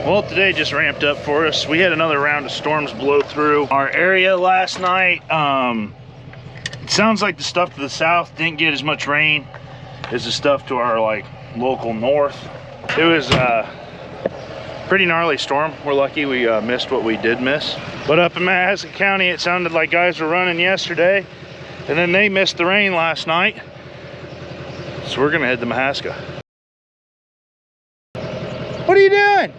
Well, today just ramped up for us. We had another round of storms blow through our area last night. It sounds like the stuff to the south didn't get as much rain as the stuff to our like local north. It was a pretty gnarly storm. We're lucky we missed what we did miss. But up in Mahaska County, it sounded like guys were running yesterday, and then they missed the rain last night. So we're gonna head to Mahaska. What are you doing?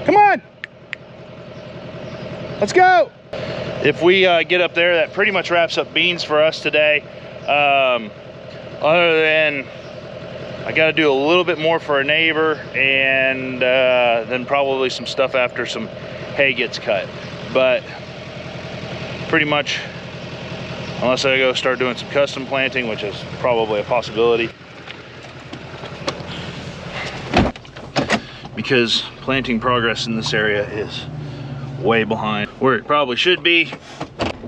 Come on, let's go. If we get up there, that pretty much wraps up beans for us today. Other than I got to do a little bit more for a neighbor, and then probably some stuff after some hay gets cut. But pretty much, unless I go start doing some custom planting, which is probably a possibility, because planting progress in this area is way behind where it probably should be.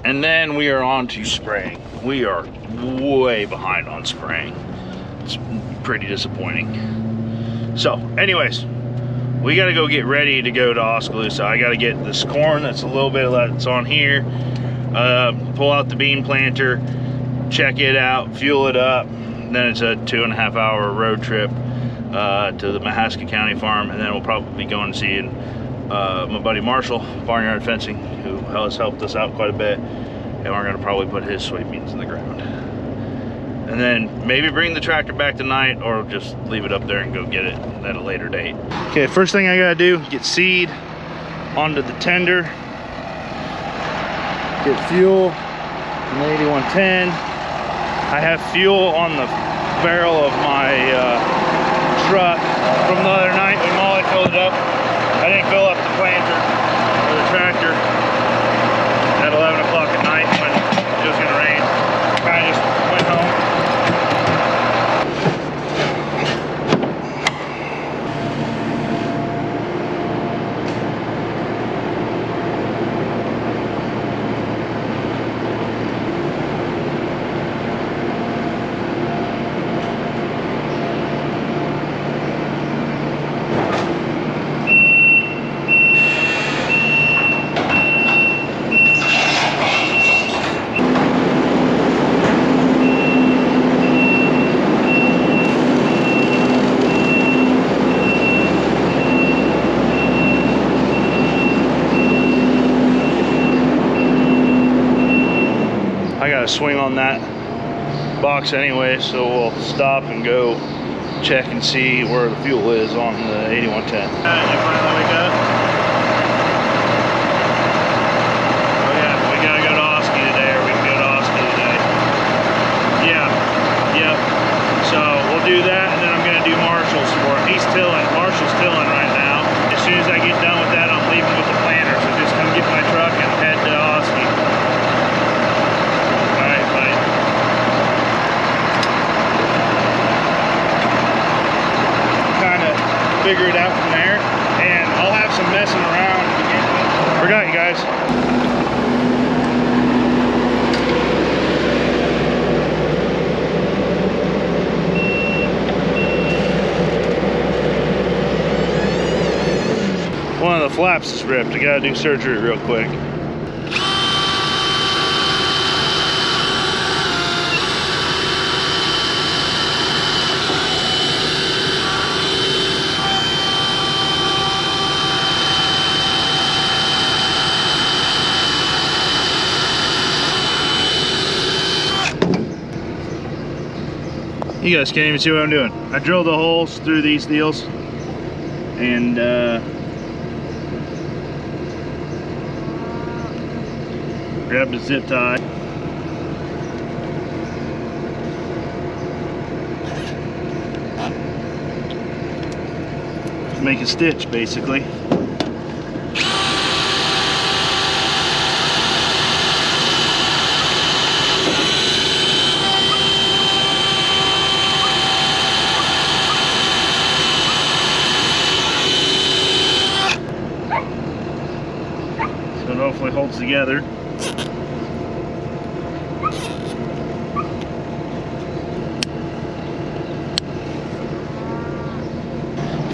And then we are on to spraying. We are way behind on spraying. It's pretty disappointing. So anyways, we got to go get ready to go to Oskaloosa. I got to get this corn that's a little bit of that's on here, pull out the bean planter, check it out, fuel it up. Then it's a 2.5 hour road trip to the Mahaska County farm, and then we'll probably be going and seeing my buddy Marshall, Barnyard Fencing, who has helped us out quite a bit, and we're going to probably put his soybeans in the ground. And then maybe bring the tractor back tonight, or just leave it up there and go get it at a later date. Okay, first thing I gotta do, get seed onto the tender, get fuel in the 8110. I have fuel on the barrel of my truck from the other night when Molly filled it up. I didn't fill up the planter or the tractor at 11 o'clock at night when it was gonna rain. I just went home. I gotta swing on that box anyway, so we'll stop and go check and see where the fuel is on the 8110. You finally wake up? Oh yeah, we gotta go to Oski today, or we can go to Oski today. Yeah, yep. So we'll do that, and then I'm gonna do Marshall's for him. He's tilling, Marshall's tilling right now. As soon as I get done with that, I'm leaving with the planter, so just come get my truck and head to Oski. Figure it out from there, and I'll have some messing around to begin with. Forgot you guys. One of the flaps is ripped. I gotta do surgery real quick. You guys can't even see what I'm doing. I drilled the holes through these deals, and grabbed a zip tie. Make a stitch, basically. Hopefully holds together.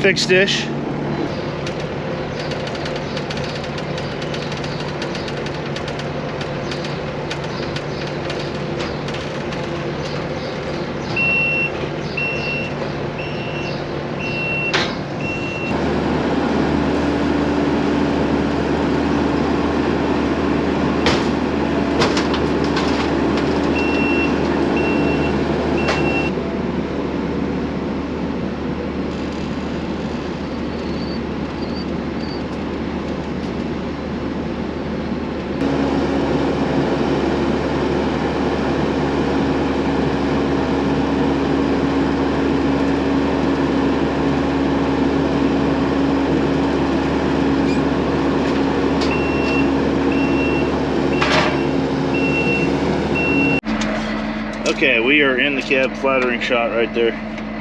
Fixed dish. Okay, we are in the cab, flattering shot right there.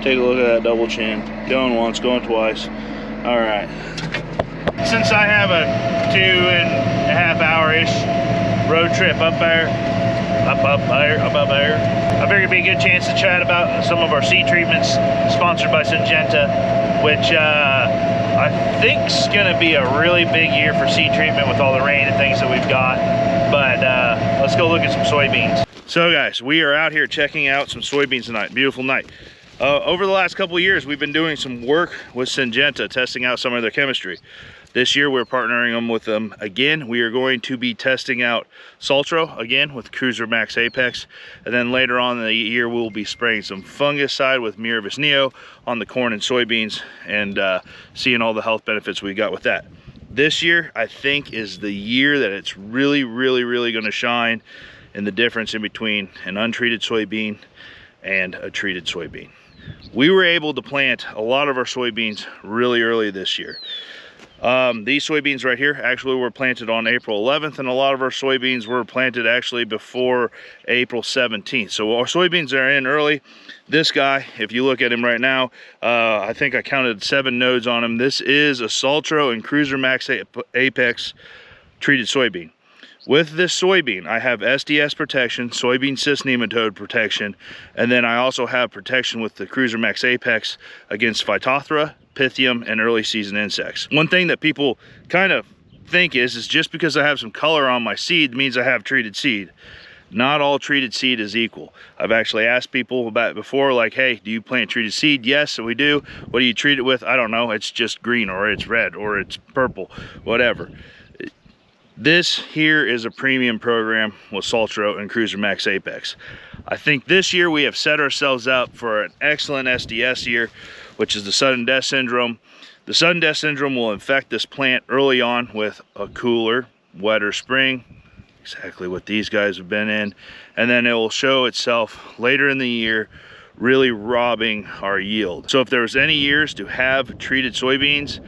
Take a look at that double chin. Going once, going twice. All right. Since I have a 2.5 hour-ish road trip up there, I figured it'd be a good chance to chat about some of our seed treatments sponsored by Syngenta, which I think's gonna be a really big year for seed treatment with all the rain and things that we've got. But let's go look at some soybeans. So guys, we are out here checking out some soybeans tonight. Beautiful night. Over the last couple of years, we've been doing some work with Syngenta, testing out some of their chemistry. This year, we're partnering with them again. We are going to be testing out Saltro again with CruiserMaxx APX. And then later on in the year, we'll be spraying some fungicide with Miravis Neo on the corn and soybeans and seeing all the health benefits we got with that. This year, I think, is the year that it's really gonna shine in the difference in between an untreated soybean and a treated soybean. We were able to plant a lot of our soybeans really early this year. These soybeans right here actually were planted on April 11th, and a lot of our soybeans were planted actually before April 17th. So our soybeans are in early. This guy, if you look at him right now, I think I counted 7 nodes on him. This is a Saltro and CruiserMaxx APX treated soybean. With this soybean, I have SDS protection, soybean cyst nematode protection, and then I also have protection with the CruiserMaxx APX against Phytophthora, Pythium, and early season insects. One thing that people kind of think is just because I have some color on my seed means I have treated seed. Not all treated seed is equal. I've actually asked people about it before, like, hey, do you plant treated seed? Yes, we do. What do you treat it with? I don't know. It's just green, or it's red, or it's purple, whatever. This here is a premium program with Saltro and CruiserMaxx APX. I think this year we have set ourselves up for an excellent SDS year, which is the sudden death syndrome. The sudden death syndrome will infect this plant early on with a cooler, wetter spring, exactly what these guys have been in, and then it will show itself later in the year, really robbing our yield. So if there was any years to have treated soybeans,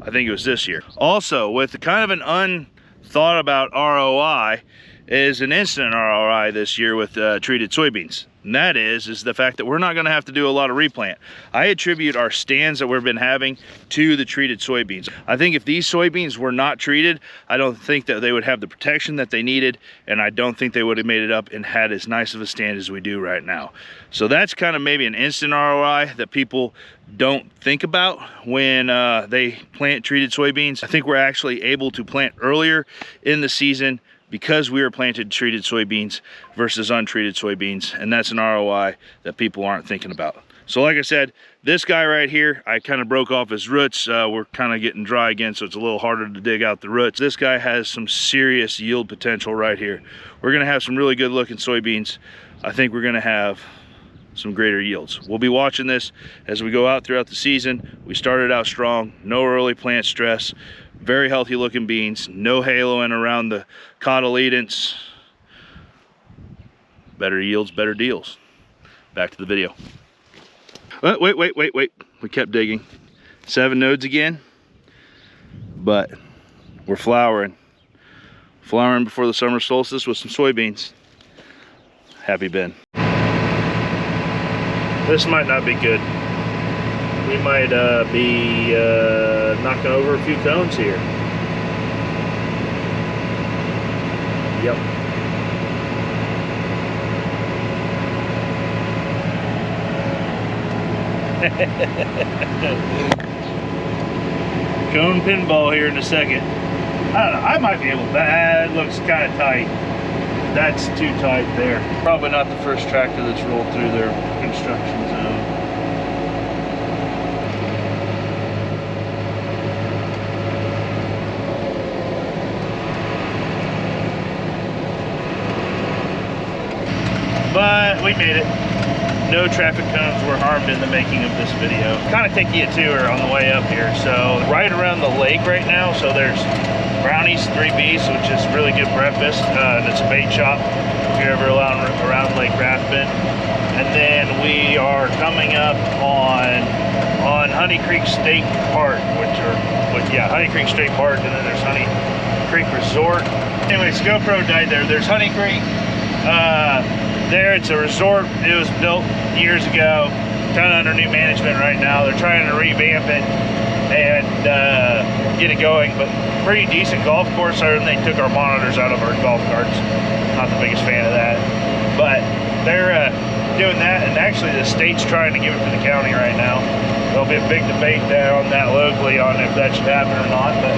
I think it was this year. Also, with kind of an unthought about ROI, is an instant ROI this year with treated soybeans. And that is the fact that we're not gonna have to do a lot of replant. I attribute our stands that we've been having to the treated soybeans. I think if these soybeans were not treated, I don't think that they would have the protection that they needed, and I don't think they would have made it up and had as nice of a stand as we do right now. So that's kind of maybe an instant ROI that people don't think about when they plant treated soybeans. I think we're actually able to plant earlier in the season because we are planted treated soybeans versus untreated soybeans, and that's an ROI that people aren't thinking about. So like I said, this guy right here, I kind of broke off his roots. We're kind of getting dry again, so it's a little harder to dig out the roots. This guy has some serious yield potential right here. We're gonna have some really good looking soybeans. I think we're gonna have some greater yields. We'll be watching this as we go out throughout the season. We started out strong, no early plant stress, very healthy looking beans, no haloing around the cotyledons. Better yields, better deals. Back to the video. Wait. We kept digging. 7 nodes again, but we're flowering. Flowering before the summer solstice with some soybeans. Happy Ben. This might not be good. We might be knocking over a few cones here. Yep. Cone pinball here in a second. I don't know, I might be able to, that looks kind of tight. That's too tight there. Probably not the first tractor that's rolled through their construction zone. But we made it. No traffic cones were harmed in the making of this video. Kind of take you a tour on the way up here. So right around the lake right now, so there's Brownie's 3Bs, which is really good breakfast. And it's a bait shop if you're ever around Lake Rathbun. And then we are coming up on Honey Creek State Park, Honey Creek State Park, and then there's Honey Creek Resort. Anyways, GoPro died there. There's Honey Creek. there. It's a resort. It was built years ago, kind of under new management right now. They're trying to revamp it and get it going, but pretty decent golf course. Other than they took our monitors out of our golf carts. Not the biggest fan of that, but they're doing that, and actually the state's trying to give it to the county right now. There'll be a big debate down that locally on if that should happen or not, but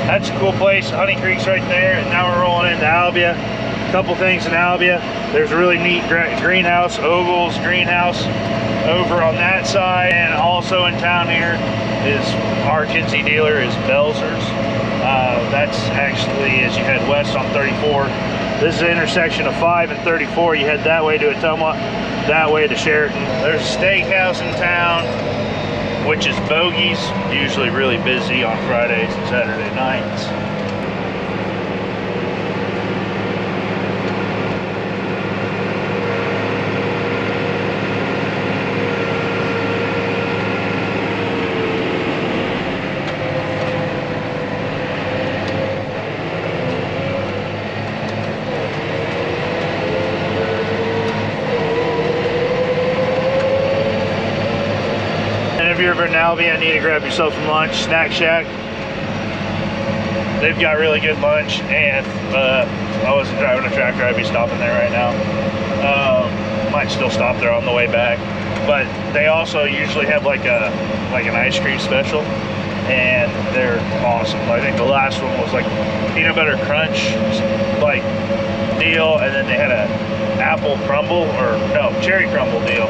that's a cool place. Honey Creek's right there, and now we're rolling into Albia. A couple things in Albia. There's a really neat greenhouse, Ogles greenhouse over on that side, and also in town here is our Kinsey dealer is Belzer's. That's actually as you head west on 34. This is the intersection of 5 and 34. You head that way to Ottumwa, that way to Sheraton. There's a steakhouse in town, which is Bogey's, usually really busy on Fridays and Saturday nights. If you're ever in Albia, need to grab yourself some lunch, Snack Shack. They've got really good lunch, and if I wasn't driving a tractor, I'd be stopping there right now. Might still stop there on the way back, but they also usually have like an ice cream special, and they're awesome. I think the last one was like peanut butter crunch like deal, and then they had a apple crumble, or no, cherry crumble deal.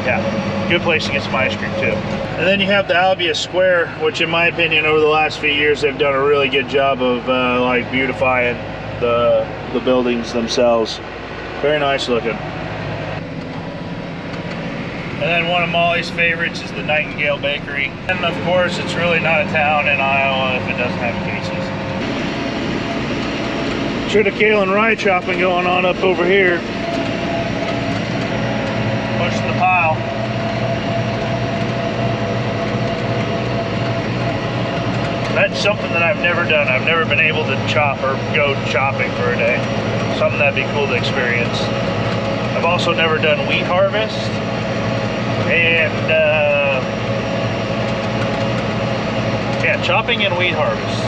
Yeah, good place to get some ice cream too. And then you have the Albia Square, which in my opinion over the last few years they've done a really good job of like beautifying the buildings themselves. Very nice looking. And then one of Molly's favorites is the Nightingale Bakery. And of course it's really not a town in Iowa if it doesn't have Casey's. Triticale and rye chopping going on up over here. Pushing the pile. That's something that I've never done. I've never been able to chop or go chopping for a day. Something that'd be cool to experience. I've also never done wheat harvest. And yeah, chopping and wheat harvest.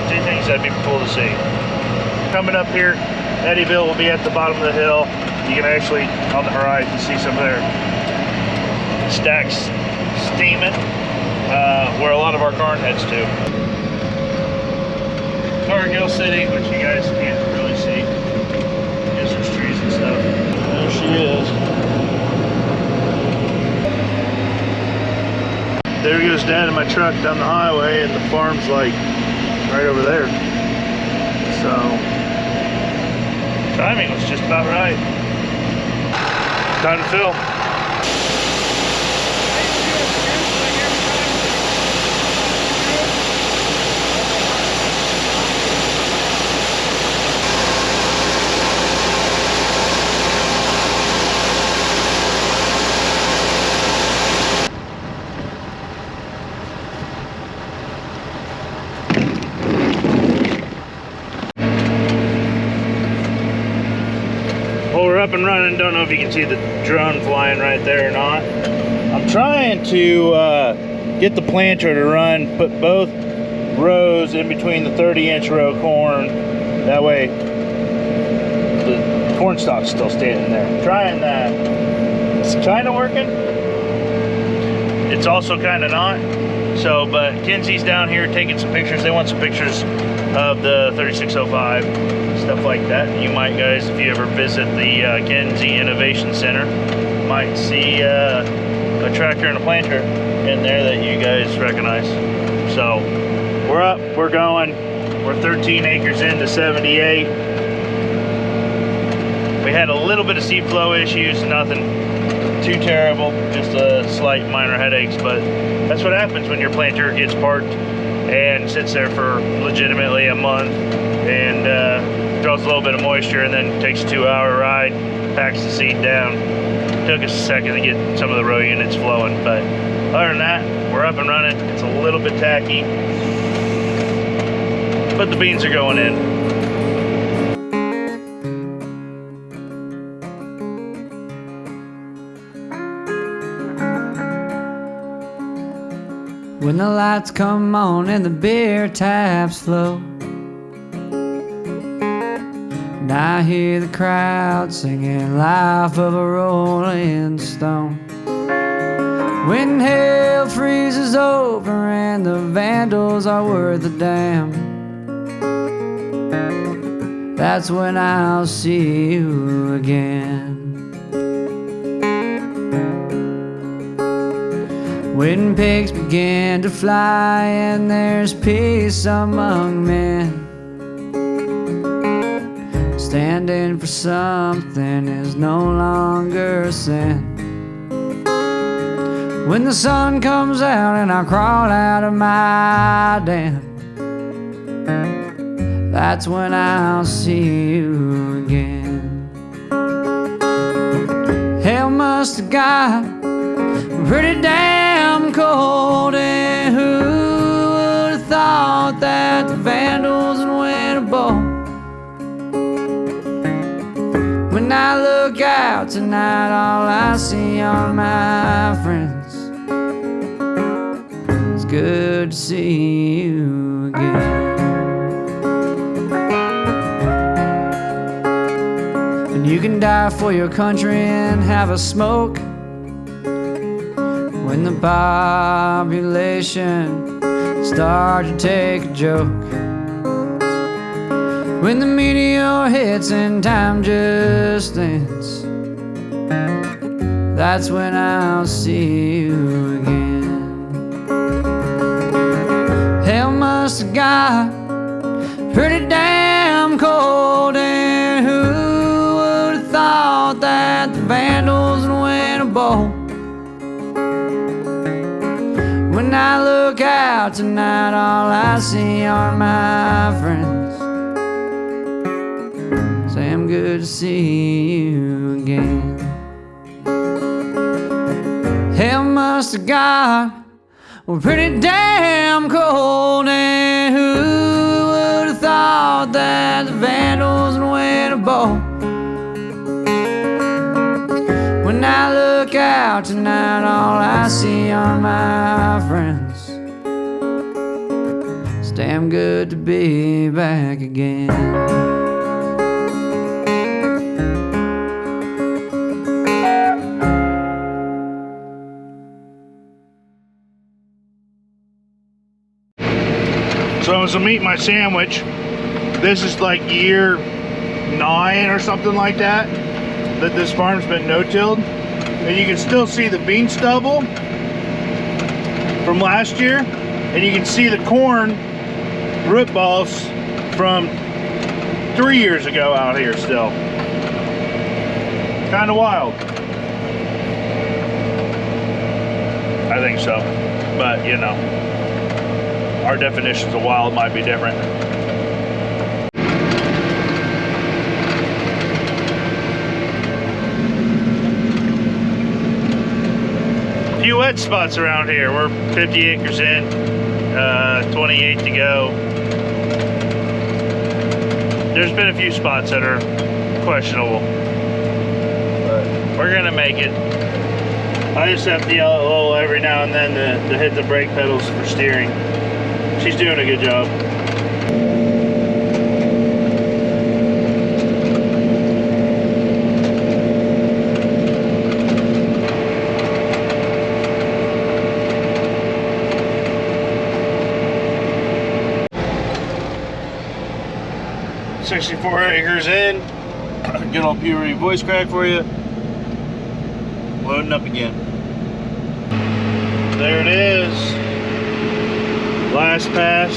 Two things that'd be cool to see. Coming up here, Eddyville will be at the bottom of the hill. You can actually, on the horizon, see some of their stacks steaming, where a lot of our corn heads to. Cargill City, which you guys can't really see, because there's trees and stuff. There she is. There goes Dad in my truck down the highway, and the farm's like right over there. So timing was just about right. Time to fill. Up and running. Don't know if you can see the drone flying right there or not. I'm trying to get the planter to run, put both rows in between the 30-inch row corn. That way the corn stalk's still standing there. I'm trying that. It's kind of working. It's also kind of not. So, but Kinsey's down here taking some pictures. They want some pictures of the 3605, stuff like that. You might, guys, if you ever visit the Kinsey Innovation Center, might see a tractor and a planter in there that you guys recognize. So, we're up, we're going. We're 13 acres into 78. We had a little bit of seed flow issues, nothing too terrible, just a slight minor headaches, but that's what happens when your planter gets parked and sits there for legitimately a month and draws a little bit of moisture, and then takes a 2-hour ride, packs the seed down. Took us a second to get some of the row units flowing, but other than that, we're up and running. It's a little bit tacky, but the beans are going in. when the lights come on and the beer taps flow. And I hear the crowd singing Life of a Rolling Stone. When hell freezes over and the vandals are worth a damn, that's when I'll see you again. When pigs begin to fly and there's peace among men, standing for something is no longer a sin. When the sun comes out and I crawl out of my den, that's when I'll see you again. Hell must have got pretty damn cold, and who would have thought that the vandals would win a bowl? When I look out tonight, all I see are my friends. It's good to see you again. And you can die for your country and have a smoke when the population start to take a joke. When the meteor hits and time just ends, that's when I'll see you again. Hell must have got pretty damn cold, and who would have thought that the vandals would win a bowl? When I look out tonight, all I see are my friends. Say I'm good to see you again. Hell must have got pretty damn cold, and who would have thought that the vandals would win a bowl? When I look out tonight, all I see are my friends. It's damn good to be back again. So I was eating my sandwich. This is like year 9 or something like that this farm's been no-tilled. And you can still see the bean stubble from last year. And you can see the corn root balls from 3 years ago out here still. Kind of wild. I think so. But, you know, our definitions of wild might be different. A few wet spots around here. We're 50 acres in, 28 to go. There's been a few spots that are questionable, but we're gonna make it. I just have to yell at Lola every now and then to hit the brake pedals for steering. She's doing a good job. "64 acres in." Good old puberty voice crack for you. Loading up again. There it is. Last pass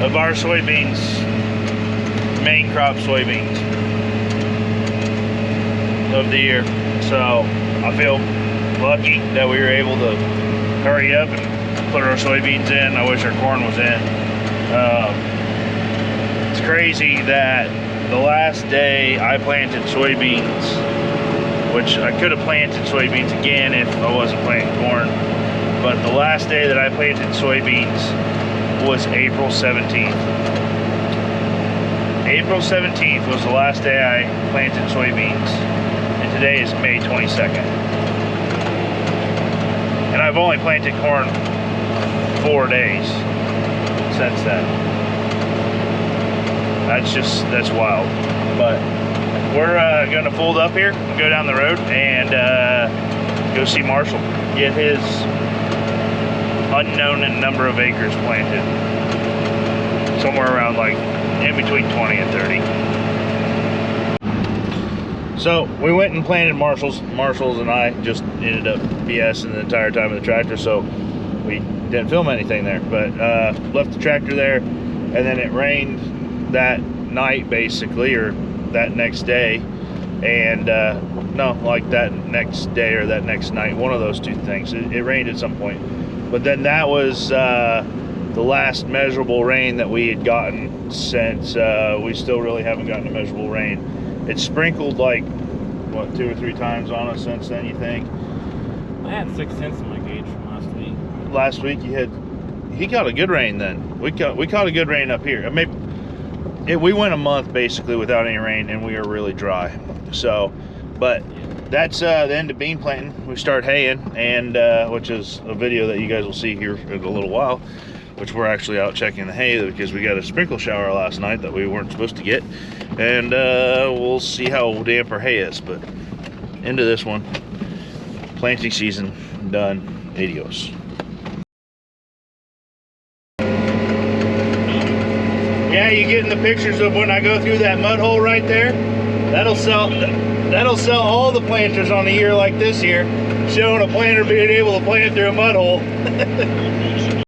of our soybeans. Main crop soybeans of the year. So I feel lucky that we were able to hurry up and put our soybeans in. I wish our corn was in. It's crazy that the last day I planted soybeans, which I could have planted soybeans again if I wasn't planting corn, but the last day that I planted soybeans was April 17th. April 17th was the last day I planted soybeans, and today is May 22nd. And I've only planted corn 4 days since then. That's wild. But we're gonna fold up here, go down the road, and go see Marshall, get his unknown number of acres planted. Somewhere around like in between 20 and 30. So we went and planted Marshall's. Marshall's and I just ended up BSing the entire time of the tractor, so we didn't film anything there. But left the tractor there, and then it rained that night basically, or that next day, and no, like that next day or that next night, one of those two things. It rained at some point, but then that was the last measurable rain that we had gotten since we still really haven't gotten a measurable rain. It sprinkled like, what, 2 or 3 times on us since then, you think? I had 6/10 in my gauge from last week. Last week he got a good rain then. We caught a good rain up here. Maybe we went a month basically without any rain, and we were really dry. So, but that's the end of bean planting. We start haying, and which is a video that you guys will see here in a little while, which we're actually out checking the hay because we got a sprinkle shower last night that we weren't supposed to get, and we'll see how damp our hay is. But into this one, planting season done. Adios. Yeah, you getting the pictures of when I go through that mud hole right there? That'll sell all the planters on a year like this year, showing a planter being able to plant through a mud hole.